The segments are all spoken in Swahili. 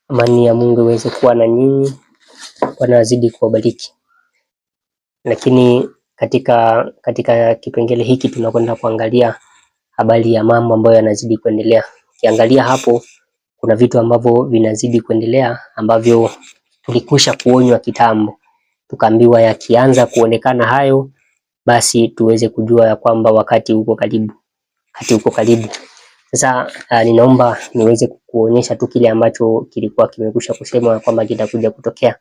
Amani ya Mungu iweze kuwa na nyinyi, Bwana azidi kuwabariki. Lakini katika kipengele hiki tunakwenda kuangalia habari ya mambo ambayo yanazidi kuendelea. Ukiangalia hapo kuna vitu ambavyo vinazidi kuendelea ambavyo tulikwisha kuonywa kitambo, tukaambiwa yakianza kuonekana hayo basi tuweze kujua ya kwamba wakati uko karibu. Sasa ninaomba niweze kuonyesha tu kile ambacho kilikuwa kimekwisha kusema kwamba kitakuja kutokea,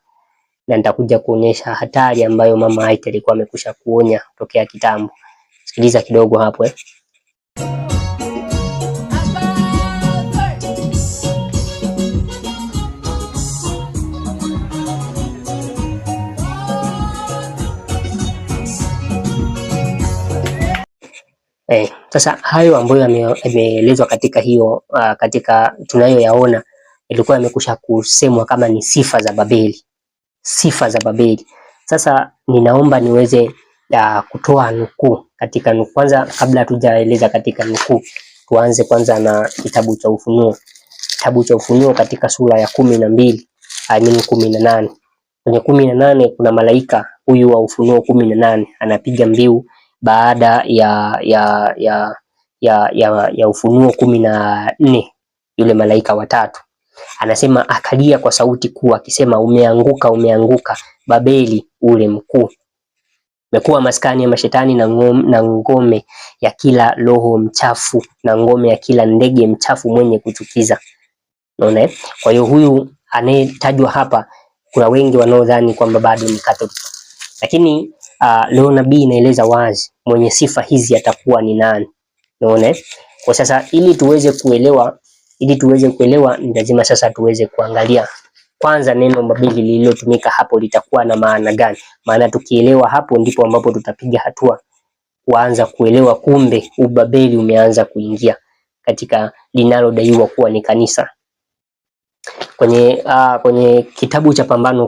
na nitakuja kuonyesha hatari ambayo mama Aita alikuwa amekwisha kuonya tokea kitambo. Sikiliza kidogo hapo Sasa hayo ambayo yameelezwa katika hiyo katika tunayoyaona ilikuwa imekwisha kusemwa kama ni sifa za Babeli. Sasa ninaomba niweze kutoa nukuu katika nukuu. Kwanza kabla hatujaeleza katika nukuu, tuanze kwanza na kitabu cha Ufunuo. Kitabu cha Ufunuo katika sura ya 12 18. Kwenye 18 kuna malaika huyu wa Ufunuo 18 anapiga mbiu baada ya Ufunuo 14. Yule malaika watatu anasema, akalia kwa sauti kuu akisema, umeanguka, umeanguka Babeli ule mkuu, umekuwa maskani ya mashetani na ngome ya kila roho mchafu na ngome ya kila ndege mchafu mwenye kuchukiza. Unaona? Kwa hiyo huyu anayetajwa hapa, kuna wengi wanaodhani kwamba bado ni Katoliki, lakini leo nabii inaeleza wazi mwenye sifa hizi atakuwa ni nani. Unaona? Kwa sasa ili tuweze kuelewa ni lazima sasa tuweze kuangalia kwanza neno Babeli lililotumika hapo litakuwa na maana gani. Maana tukielewa hapo ndipo ambapo tutapiga hatua kuanza kuelewa kumbe ubabeli umeanza kuingia katika linalodaiwa kuwa ni kanisa. Kwenye kitabu cha Pambano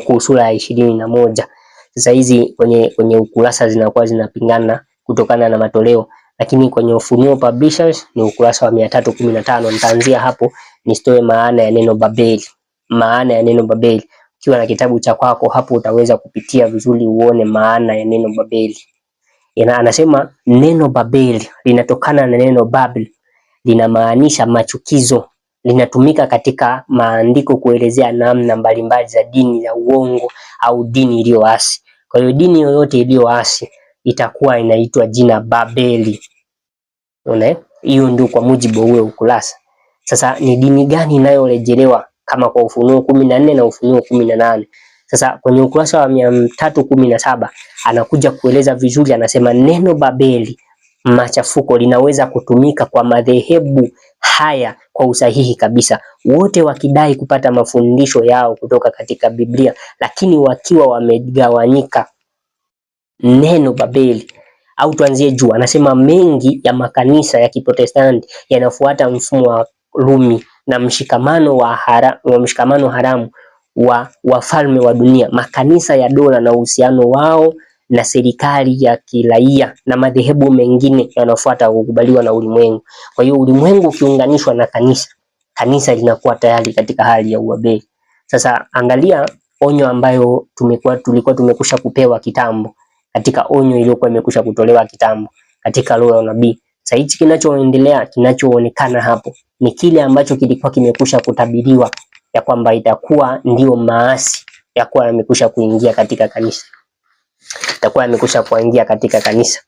Kuu sura ya 21. Sasa hizi kwenye ukurasa zinakuwa zinapingana kutokana na matoleo, lakini kwenye Ufunuo Publishers ni ukurasa wa 315. Nitaanzia hapo nisitoe maana ya neno Babeli. Maana ya neno Babeli, ukiwa na kitabu cha kwako hapo utaweza kupitia vizuri uone maana ya neno Babeli. Anasema neno Babeli linatokana na neno Babel, linamaanisha machukizo. Linatumika katika maandiko kuelezea namna mbalimbali za dini ya uongo au dini iliyoasi. Kwa hiyo dini yoyote iliyoasi itakuwa inaitwa jina Babeli. Unaona? Hiyo ndio kwa mujibu wa huo ukurasa. Sasa ni dini gani inayorejelewa kama kwa Ufunuo 14 na Ufunuo 18? Sasa kwenye ukurasa wa 317 anakuja kueleza vizuri, anasema neno Babeli machafuko linaweza kutumika kwa madhehebu haya kwa usahihi kabisa, wote wakidai kupata mafundisho yao kutoka katika Biblia, lakini wakiwa wamegawanyika. Neno Babeli, au tuanzie juu, anasema mengi ya makanisa ya Kiprotestanti yanafuata mfumo wa Rumi na mshikamano haramu wa wafalme wa dunia, makanisa ya dola na uhusiano wao na serikali ya kiraia na madhehebu mengine yanafuata kukubaliwa na ulimwengu. Kwa hiyo ulimwengu ukiunganishwa na kanisa linakuwa tayari katika hali ya Ubabeli. Sasa angalia onyo ambayo tulikuwa tumekusha kupewa kitambo, katika onyo iliyokuwa imekusha kutolewa kitambo katika roho ya unabii. Sasa hichi kinachoendelea, kinachoonekana hapo ni kile ambacho kilikuwa kimekusha kutabiriwa ya kwamba itakuwa ndio maasi ya kuwa yamekusha kuingia katika kanisa.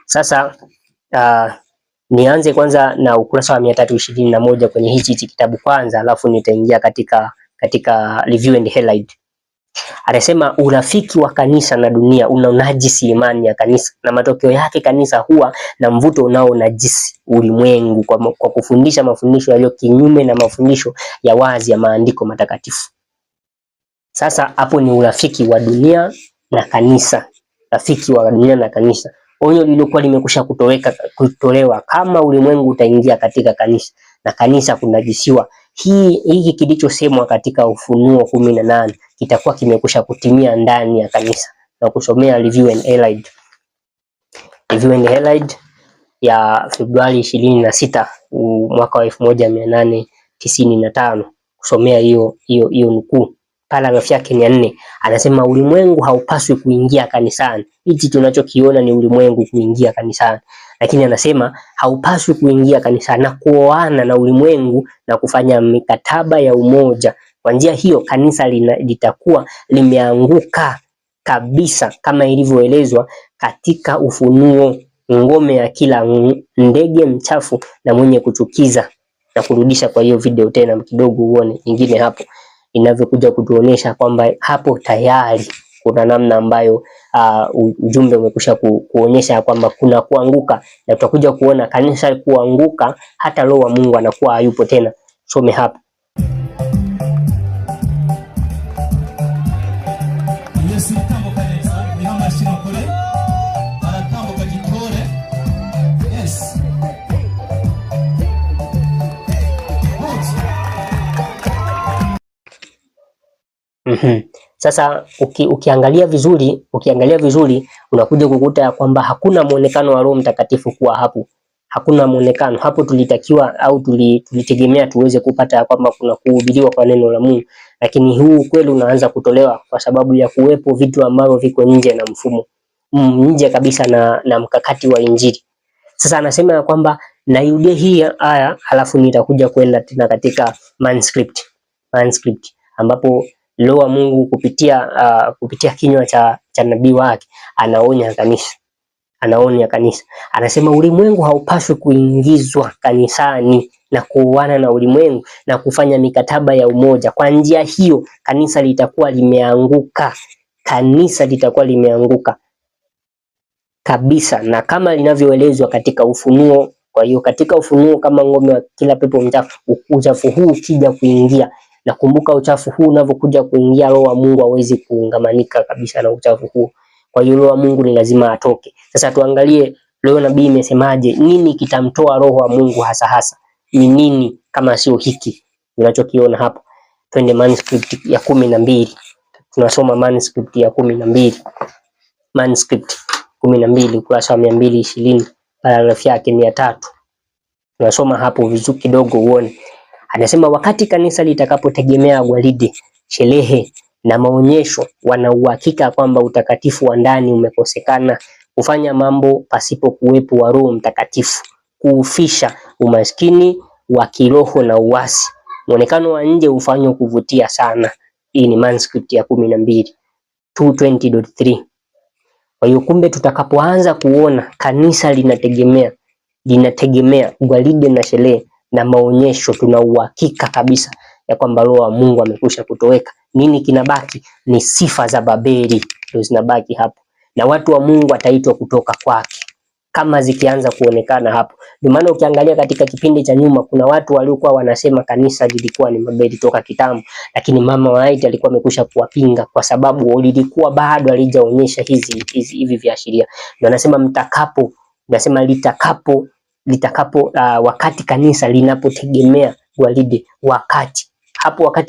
Sasa nianze kwanza na ukurasa wa 321 kwenye hichi kitabu kwanza, alafu nitaingia katika Review and Highlight. Anasema urafiki wa kanisa na dunia unanajisi imani ya kanisa, na matokeo yake kanisa huwa na mvuto unaonajisi ulimwengu kwa kufundisha mafundisho yaliyo kinyume na mafundisho ya wazi ya maandiko matakatifu. Sasa hapo ni urafiki wa dunia na kanisa. Onyo lililokuwa limekusha kutolewa kama ulimwengu utaingia katika kanisa na kanisa kunajisiwa. Hiki kilichosemwa katika Ufunuo 18 kitakuwa kimekusha kutimia ndani ya kanisa. Na kusomea Review and Highlight ya Februari 26 mwaka wa 1899. 95 kusomea hiyo nukuu. Paragrafu yake ni 4, anasema ulimwengu haupaswi kuingia kanisani. Hichi tunachokiona ni ulimwengu kuingia kanisani, lakini anasema haupaswi kuingia kanisani na kuoana na ulimwengu na kufanya mikataba ya umoja. Kwa njia hiyo kanisa litakuwa limeanguka kabisa, kama ilivyoelezwa katika Ufunuo, ngome ya kila ndege mchafu na mwenye kuchukiza. Na kurudisha kwa hiyo video tena kidogo uone nyingine hapo inavyokuja kutuonesha kwamba hapo tayari kuna namna ambayo ujumbe umekusha kuonyesha kwamba kuna kuanguka, na tutakuja kuona kanisa kuanguka, hata Roho wa Mungu anakuwa hayupo tena. Some hapa. Sasa ukiangalia vizuri unakuja kukuta ya kwamba hakuna muonekano wa Roho Mtakatifu kuwa hapo. Hakuna muonekano hapo. Tulitakiwa au tulitegemea tuweze kupata ya kwamba kuna kuhubiriwa kwa neno la Mungu, lakini huu ukweli unaanza kutolewa kwa sababu ya kuwepo vitu ambavyo viko nje na mfumo, nje kabisa na mkakati wa Injili. Sasa anasema ya kwamba nairudia hii aya, halafu nitakuja kwenda tena katika manuscript ambapo Roho wa Mungu kupitia kinywa cha nabii wake anaonya kanisa. Anasema ulimwengu haupaswi kuingizwa kanisani na kuoana na ulimwengu na kufanya mikataba ya umoja. Kwa njia hiyo kanisa litakuwa limeanguka. Kabisa, na kama linavyoelezwa katika Ufunuo. Kwa hiyo katika Ufunuo, kama ngome wa kila pepo mchafu, uchafu huu ukija kuingia, na kumbuka uchafu huu unavyokuja kuingia, Roho wa Mungu hawezi kuungamanika kabisa na uchafu huu. Kwa hiyo Roho wa Mungu ni lazima atoke. Sasa tuangalie leo nabii imesemaje, nini kitamtoa Roho wa Mungu hasa ni nini kama sio hiki unachokiona hapo. Twende manuscript ya 12. Tunasoma manuscript ya 12. Manuscript 12 ukurasa wa 220, paragrafu yake ni ya 3. Tunasoma hapo vizuri kidogo uone. Anasema wakati kanisa litakapotegemea gwaride, sherehe na maonyesho, wana uhakika kwamba utakatifu wa ndani umekosekana, kufanya mambo pasipo kuwepo wa Roho Mtakatifu, kuufisha umaskini wa kiroho na uasi. Muonekano wa nje ufanywe kuvutia sana. Hii ni manuscript ya 12 220.3. Kwa hiyo kumbe tutakapoanza kuona kanisa linategemea gwaride na sherehe na maonyesho, tuna uhakika kabisa ya kwamba Roho wa Mungu amekwisha kutoweka. Nini kinabaki? Ni sifa za Babeli ndio zinabaki hapo, na watu wa Mungu wataitwa kutoka kwake kama zikianza kuonekana hapo. Ndio maana ukiangalia katika kipindi cha nyuma kuna watu waliokuwa wanasema kanisa lilikuwa ni Babeli toka kitambo, lakini Mama White alikuwa amekwisha kuwapinga kwa sababu lilikuwa bado halijaonyesha hivi viashiria. Ndio anasema wakati kanisa linapotegemea gwaride, wakati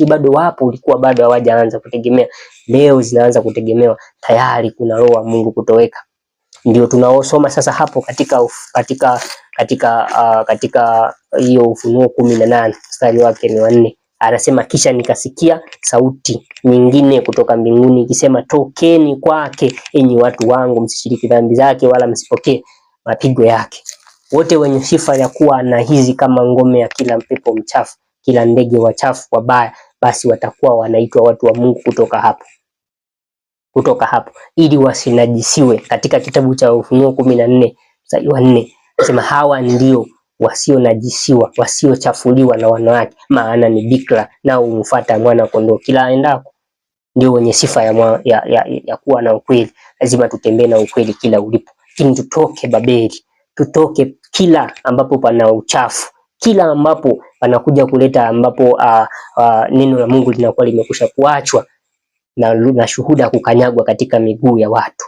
bado wapo, ulikuwa bado hawajaanza kutegemea. Leo zinaanza kutegemewa, tayari kuna Roho wa Mungu kutoweka. Ndio tunaosoma sasa hapo katika hiyo Ufunuo 18 mstari wake ni 4. Anasema kisha nikasikia sauti nyingine kutoka mbinguni ikisema, tokeni kwake enyi watu wangu, msishiriki dhambi zake wala msipokee mapigo yake. Wote wenye sifa ya kuwa na hizi kama ngome ya kila pepo mchafu, kila ndege wachafu wabaya, basi watakuwa wanaitwa watu wa Mungu kutoka hapo ili wasinajisiwe. Katika kitabu cha Ufunuo 14 mstari wa 4 nasema hawa ndio wasionajisiwa, wasiochafuliwa na wanawake, maana ni bikira nao umfuata mwana kondoo kila aendako. Ndio wenye sifa ya kuwa na ukweli. Lazima tutembee na ukweli kila ulipo, ili tutoke Babeli, tutoke kila ambapo pana uchafu, kila ambapo panakuja kuleta ambapo neno la Mungu linakuwa limekusha kuachwa na shuhuda kukanyagwa katika miguu ya watu.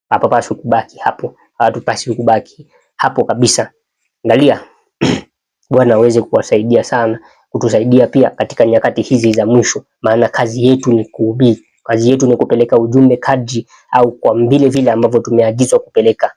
Hapapaswi kubaki hapo, hatupaswi kubaki hapo kabisa. Angalia Bwana aweze kuwasaidia sana, kutusaidia pia katika nyakati hizi za mwisho, maana kazi yetu ni kuhubiri, kazi yetu ni kupeleka ujumbe kadri au kwa vile ambavyo tumeagizwa kupeleka.